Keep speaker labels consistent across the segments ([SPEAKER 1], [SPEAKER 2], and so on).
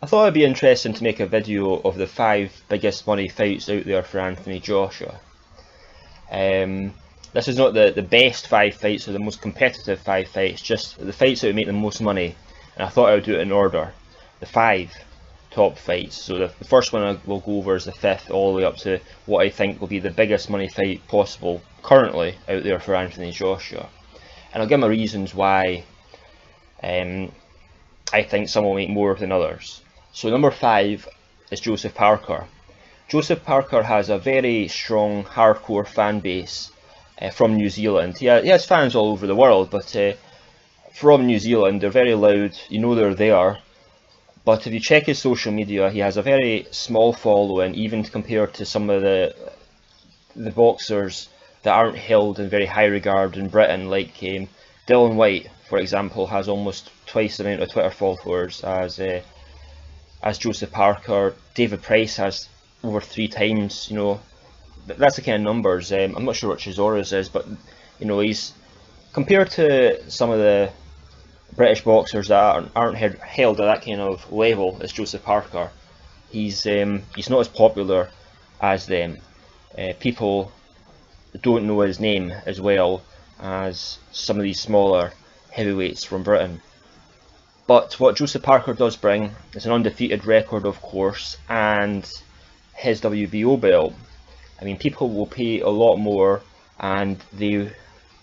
[SPEAKER 1] I thought it'd be interesting to make a video of the 5 biggest money fights out there for Anthony Joshua. This is not the best 5 fights or the most competitive 5 fights, just the fights that would make the most money. And I thought I would do it in order. The 5 top fights. So the first one I will go over is the 5th, all the way up to what I think will be the biggest money fight possible currently out there for Anthony Joshua. And I'll give my reasons why I think some will make more than others. So number 5 is Joseph Parker. Joseph Parker has a very strong hardcore fan base from New Zealand. He has fans all over the world, but from New Zealand they're very loud, you know they're there. But if you check his social media, he has a very small following, even compared to some of the boxers that aren't held in very high regard in Britain, like Dillian Whyte, for example, has almost twice the amount of Twitter followers as Joseph Parker. David Price has over 3 times, you know, that's the kind of numbers. I'm not sure what Chisora's is, but you know, he's compared to some of the British boxers that aren't held at that kind of level as Joseph Parker. He's not as popular as them. People don't know his name as well as some of these smaller heavyweights from Britain. But what Joseph Parker does bring is an undefeated record, of course, and his WBO belt. I mean, people will pay a lot more, and they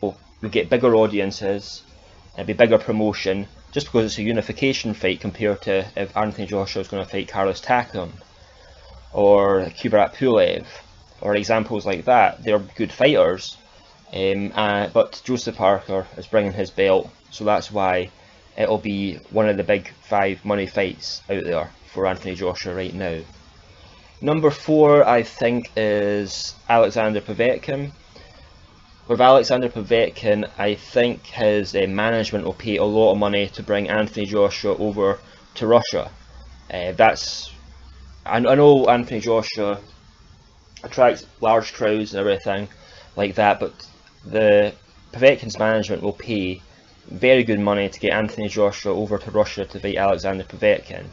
[SPEAKER 1] will get bigger audiences, and be bigger promotion, just because it's a unification fight compared to if Anthony Joshua is going to fight Carlos Takam or Kubrat Pulev, or examples like that. They're good fighters, but Joseph Parker is bringing his belt, so that's why it'll be one of the big 5 money fights out there for Anthony Joshua right now. Number 4, I think, is Alexander Povetkin. With Alexander Povetkin, I think his management will pay a lot of money to bring Anthony Joshua over to Russia. I know Anthony Joshua attracts large crowds and everything like that, but the Povetkin's management will pay very good money to get Anthony Joshua over to Russia to fight Alexander Povetkin.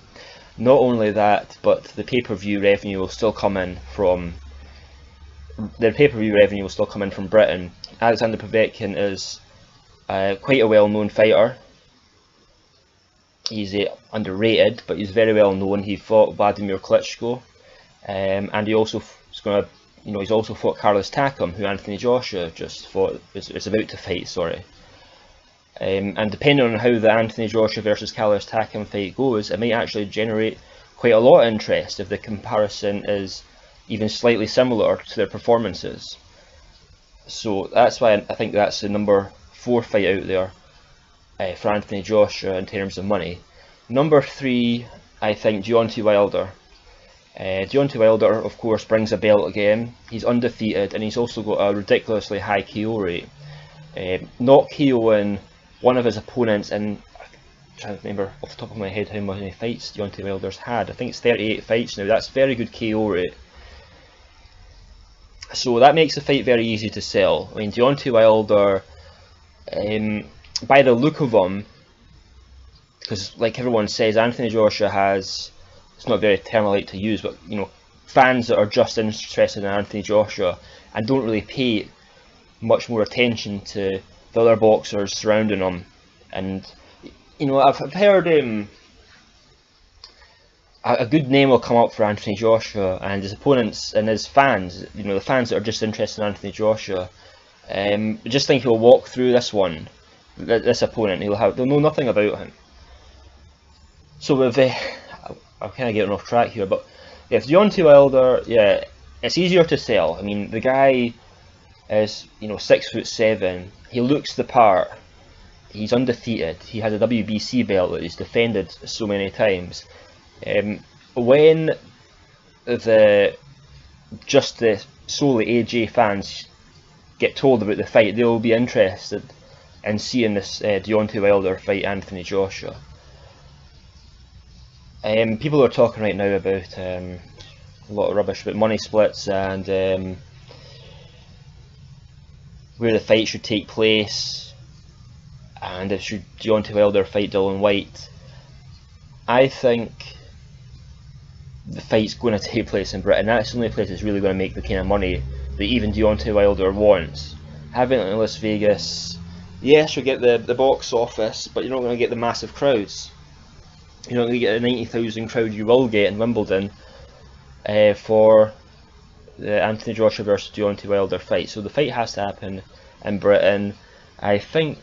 [SPEAKER 1] Not only that, but the pay-per-view revenue will still come in from Britain. Alexander Povetkin is quite a well-known fighter. He's underrated, but he's very well known. He fought Wladimir Klitschko, and he's also fought Carlos Takam, who Anthony Joshua just fought, is about to fight. Sorry. And depending on how the Anthony Joshua versus Carlos Takam fight goes, it might actually generate quite a lot of interest if the comparison is even slightly similar to their performances. So that's why I think that's the number 4 fight out there for Anthony Joshua in terms of money. Number 3, I think Deontay Wilder. Deontay Wilder, of course, brings a belt again. He's undefeated, and he's also got a ridiculously high KO rate. Not KOing one of his opponents, and I'm trying to remember off the top of my head how many fights Deontay Wilder's had. I think it's 38 fights now. That's very good KO rate. So that makes the fight very easy to sell. I mean, Deontay Wilder, by the look of him, because like everyone says, Anthony Joshua has, it's not a very term I like to use, but you know, fans that are just interested in Anthony Joshua and don't really pay much more attention to the other boxers surrounding him. And you know, I've heard a good name will come up for Anthony Joshua, and his opponents and his fans, you know, the fans that are just interested in Anthony Joshua, just think he'll walk through this opponent. They'll know nothing about him. So with I'm kind of getting off track here, but yeah, Deontay Wilder, yeah, it's easier to sell. I mean, the guy is, you know, 6'7". He looks the part. He's undefeated. He has a WBC belt that he's defended so many times. When the solely AJ fans get told about the fight, they'll be interested in seeing this Deontay Wilder fight Anthony Joshua. People are talking right now about a lot of rubbish about money splits and where the fight should take place, and if should Deontay Wilder fight Dillian Whyte. I think the fight's going to take place in Britain. That's the only place that's really going to make the kind of money that even Deontay Wilder wants. Having it in Las Vegas, yes, you'll get the box office, but you're not going to get the massive crowds. You're not going to get a 90,000 crowd you will get in Wimbledon for the Anthony Joshua versus Deontay Wilder fight. So the fight has to happen in Britain. I think,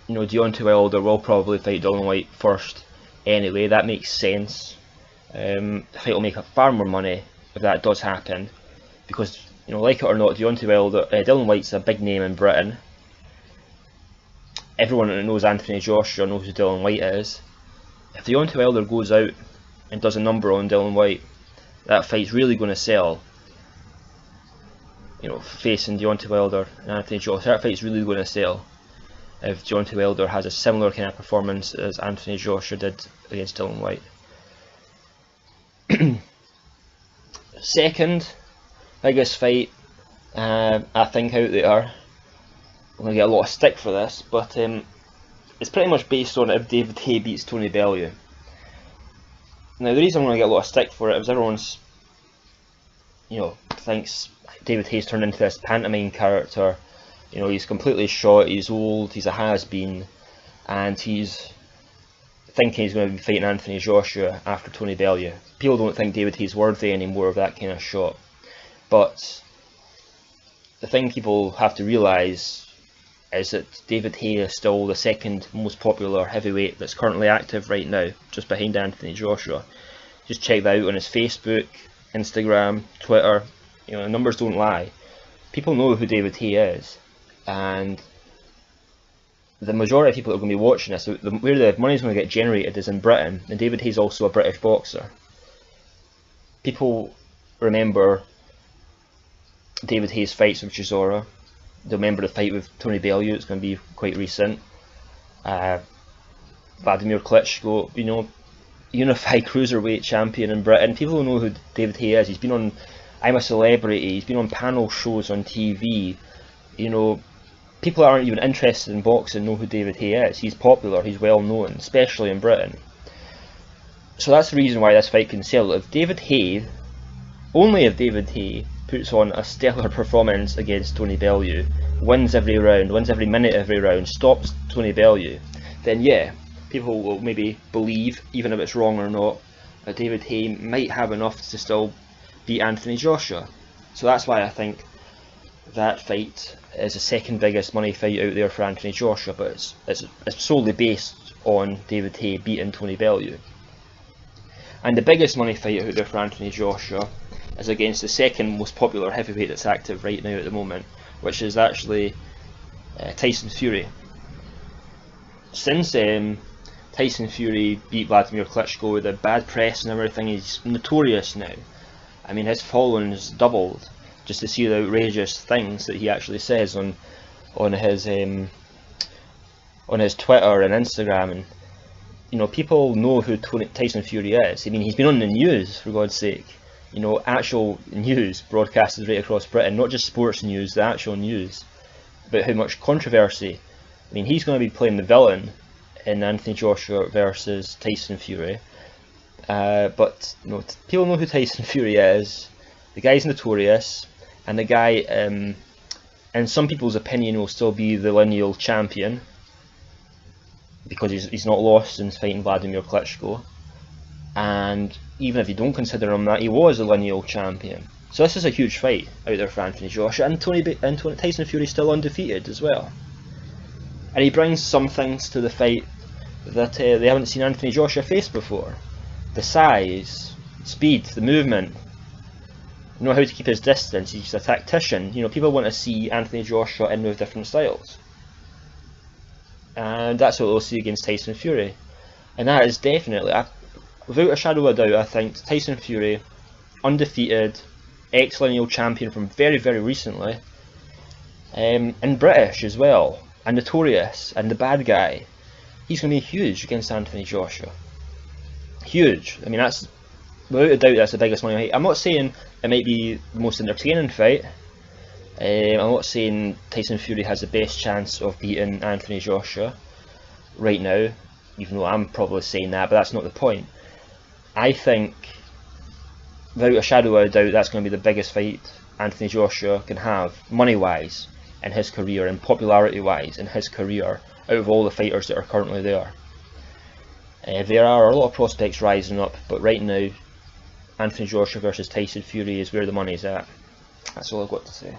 [SPEAKER 1] you know, Deontay Wilder will probably fight Dillian Whyte first anyway. That makes sense. The fight will make far more money if that does happen, because, you know, like it or not, Dillian Whyte's a big name in Britain. Everyone that knows Anthony Joshua knows who Dillian Whyte is. If Deontay Wilder goes out and does a number on Dillian Whyte, that fight's really going to sell. You know, facing Deontay Wilder and Anthony Joshua, that fight's really going to sell if Deontay Wilder has a similar kind of performance as Anthony Joshua did against Dillian Whyte. Second biggest fight, I think, out there. I'm going to get a lot of stick for this, but it's pretty much based on if David Haye beats Tony Bellew. Now, the reason I'm going to get a lot of stick for it is everyone's, you know, thinks David Haye's turned into this pantomime character. You know, he's completely shot, he's old, he's a has-been, and he's thinking he's going to be fighting Anthony Joshua after Tony Bellew. People don't think David Haye's worthy anymore of that kind of shot. But the thing people have to realise is that David Haye is still the second most popular heavyweight that's currently active right now, just behind Anthony Joshua. Just check that out on his Facebook, Instagram, Twitter. You know, the numbers don't lie. People know who David Haye is, and the majority of people that are going to be watching this, where the money is going to get generated is in Britain, and David Haye's also a British boxer. People remember David Haye's fights with Chisora. They remember the fight with Tony Bellew, it's going to be quite recent. Wladimir Klitschko, you know, unified cruiserweight champion in Britain. People know who David Haye is. He's been on I'm a Celebrity, he's been on panel shows on TV. You know, people that aren't even interested in boxing know who David Haye is. He's popular, he's well known, especially in Britain. So that's the reason why this fight can sell. If David Haye, only if David Haye puts on a stellar performance against Tony Bellew, wins every round, wins every minute every round, stops Tony Bellew, then yeah, people will maybe believe, even if it's wrong or not, that David Haye might have enough to still beat Anthony Joshua. So that's why I think that fight is the second biggest money fight out there for Anthony Joshua, but it's solely based on David Haye beating Tony Bellew. And the biggest money fight out there for Anthony Joshua is against the second most popular heavyweight that's active right now at the moment, which is actually Tyson Fury. Since Tyson Fury beat Wladimir Klitschko with the bad press and everything, he's notorious now. I mean, his following's doubled just to see the outrageous things that he actually says on his Twitter and Instagram, and you know, people know who Tyson Fury is. I mean, he's been on the news, for God's sake. You know, actual news broadcasted right across Britain, not just sports news, the actual news about how much controversy. I mean, he's going to be playing the villain in Anthony Joshua versus Tyson Fury. But you know, people know who Tyson Fury is. The guy's notorious, and the guy, in some people's opinion, will still be the lineal champion because he's not lost since fighting Wladimir Klitschko. And even if you don't consider him that, he was a lineal champion. So this is a huge fight out there for Anthony Joshua, and Tyson Fury's still undefeated as well. And he brings some things to the fight that they haven't seen Anthony Joshua face before. The size, speed, the movement, you know how to keep his distance. He's a tactician. You know, people want to see Anthony Joshua in with different styles, and that's what we'll see against Tyson Fury. And that is definitely, without a shadow of a doubt, I think Tyson Fury, undefeated, ex-lineal champion from very, very recently, and British as well, and notorious, and the bad guy, he's going to be huge against Anthony Joshua. Huge. I mean, that's, without a doubt, that's the biggest money fight. I'm not saying it might be the most entertaining fight. I'm not saying Tyson Fury has the best chance of beating Anthony Joshua right now, even though I'm probably saying that, but that's not the point. I think without a shadow of a doubt, that's going to be the biggest fight Anthony Joshua can have, money-wise, in his career, and popularity-wise in his career, out of all the fighters that are currently there. There are a lot of prospects rising up, but right now, Anthony Joshua versus Tyson Fury is where the money's at. That's all I've got to say.